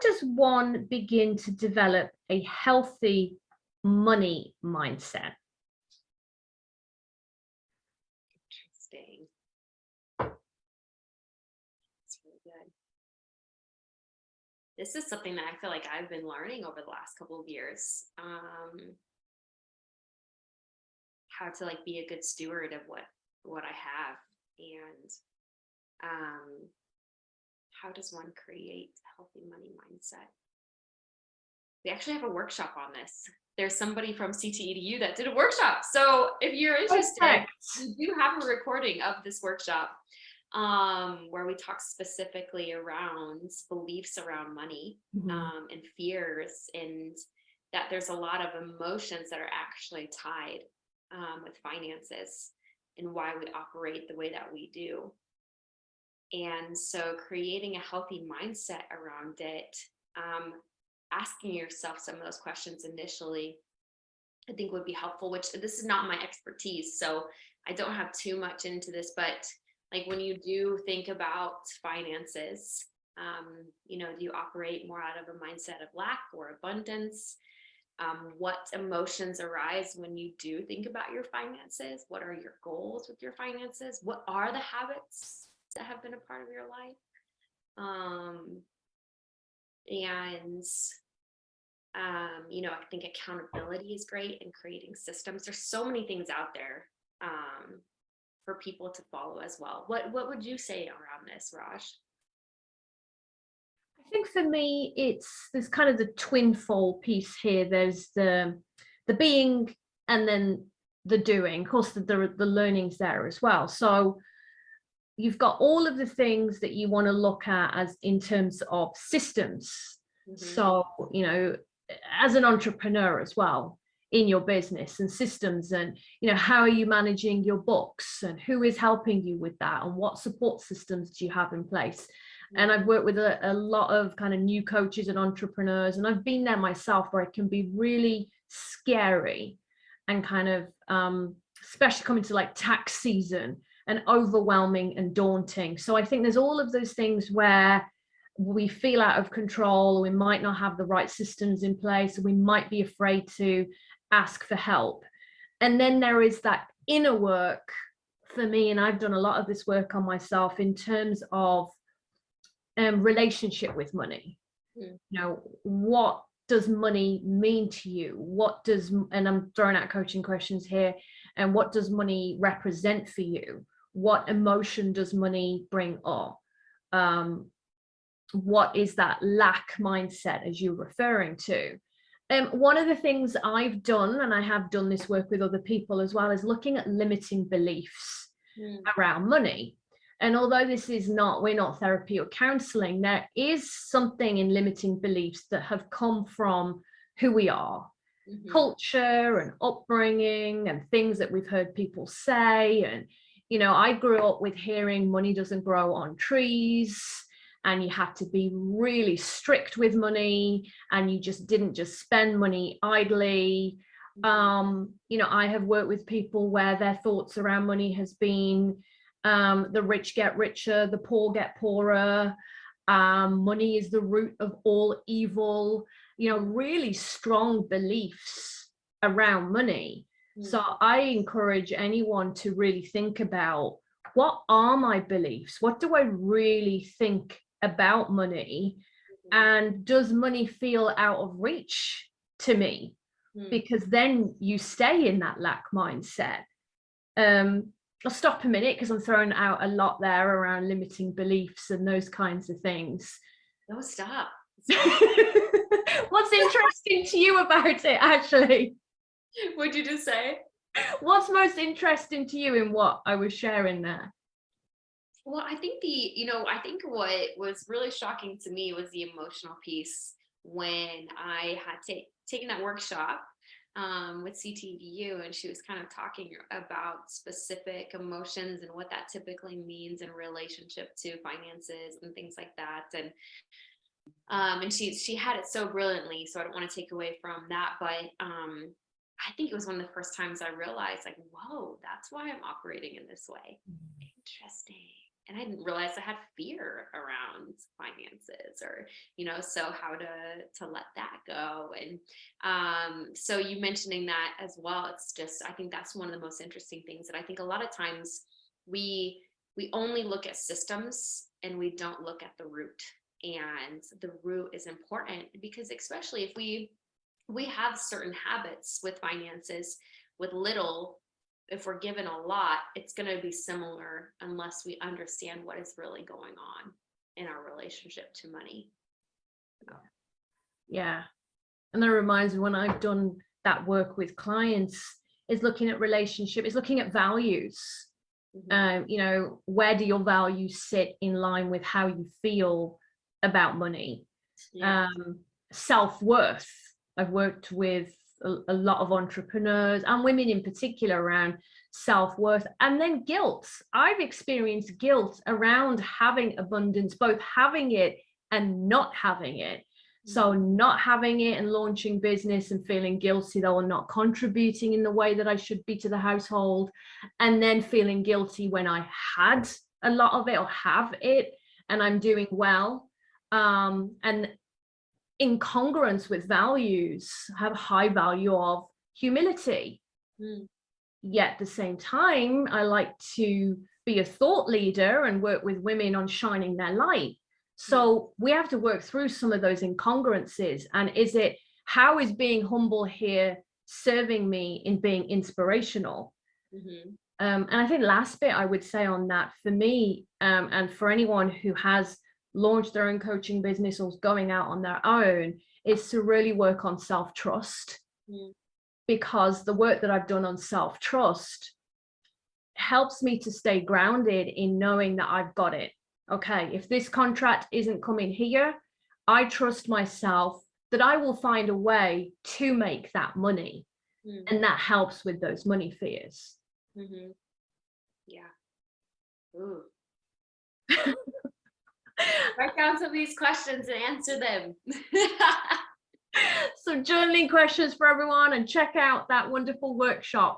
does one begin to develop a healthy money mindset? Interesting. That's really good. This is something that I feel like I've been learning over the last couple of years. How to like be a good steward of what I have, and how does one create a healthy money mindset? We actually have a workshop on this. There's somebody from CTEDU that did a workshop. So if you're interested, we do have a recording of this workshop where we talk specifically around beliefs around money, and fears, and that there's a lot of emotions that are actually tied with finances and why we operate the way that we do. And so creating a healthy mindset around it, asking yourself some of those questions initially, I think would be helpful, which this is not my expertise, so I don't have too much into this, but like when you do think about finances, do you operate more out of a mindset of lack or abundance? What emotions arise when you do think about your finances? What are your goals with your finances? What are the habits that have been a part of your life? I think accountability is great, and creating systems. There's so many things out there for people to follow as well. What would you say around this, Raj? I think for me, there's kind of the twinfold piece here. There's the being and then the doing. Of course, the learning's there as well. So you've got all of the things that you want to look at as in terms of systems. So, as an entrepreneur as well in your business, and systems, and, how are you managing your books, and who is helping you with that, and what support systems do you have in place? And I've worked with a lot of kind of new coaches and entrepreneurs, and I've been there myself, where it can be really scary and kind of, especially coming to like tax season, and overwhelming and daunting. So I think there's all of those things where we feel out of control, we might not have the right systems in place, we might be afraid to ask for help. And then there is that inner work for me, and I've done a lot of this work on myself in terms of relationship with money. What does money mean to you? And I'm throwing out coaching questions here, and what does money represent for you? What emotion does money bring up? What is that lack mindset, as you're referring to? One of the things I've done, and I have done this work with other people as well, is looking at limiting beliefs around money. And although we're not therapy or counseling, there is something in limiting beliefs that have come from who we are, culture and upbringing, and things that we've heard people say. And, I grew up with hearing money doesn't grow on trees, and you had to be really strict with money, and you just didn't just spend money idly. I have worked with people where their thoughts around money has been, the rich get richer, the poor get poorer, money is the root of all evil, really strong beliefs around money. So I encourage anyone to really think about, what are my beliefs? What do I really think about money? And does money feel out of reach to me? Because then you stay in that lack mindset. I'll stop a minute because I'm throwing out a lot there around limiting beliefs and those kinds of things. No, stop. What's interesting to you about it, actually? What'd you just say? What's most interesting to you in what I was sharing there? Well, I think what was really shocking to me was the emotional piece when I had taken that workshop with CTEDU, and she was kind of talking about specific emotions and what that typically means in relationship to finances and things like that. And she had it so brilliantly, so I don't want to take away from that, but I think it was one of the first times I realized, like, whoa, that's why I'm operating in this way. Interesting. and I didn't realize I had fear around finances, or, so how to let that go. And so you mentioning that as well, it's just, I think that's one of the most interesting things that I think a lot of times we only look at systems and we don't look at the root. And the root is important, because especially if we have certain habits with finances, with little, if we're given a lot, it's going to be similar unless we understand what is really going on in our relationship to money. Yeah. And that reminds me, when I've done that work with clients, is looking at relationship, is looking at values. Where do your values sit in line with how you feel about money? Yeah. Self-worth. I've worked with a lot of entrepreneurs and women in particular around self-worth, and then guilt. I've experienced guilt around having abundance, both having it and not having it. So not having it and launching business and feeling guilty that I'm not contributing in the way that I should be to the household, and then feeling guilty when I had a lot of it or have it and I'm doing well. And incongruence with values, have a high value of humility. Yet at the same time, I like to be a thought leader and work with women on shining their light. So we have to work through some of those incongruences. And how is being humble here serving me in being inspirational? And I think last bit I would say on that, for me, and for anyone who has launched their own coaching business or is going out on their own, is to really work on self-trust. Because the work that I've done on self-trust helps me to stay grounded in knowing that I've got it. Okay, if this contract isn't coming here, I trust myself that I will find a way to make that money. And that helps with those money fears. Yeah. Ooh. Write down some of these questions and answer them. So journaling questions for everyone, and check out that wonderful workshop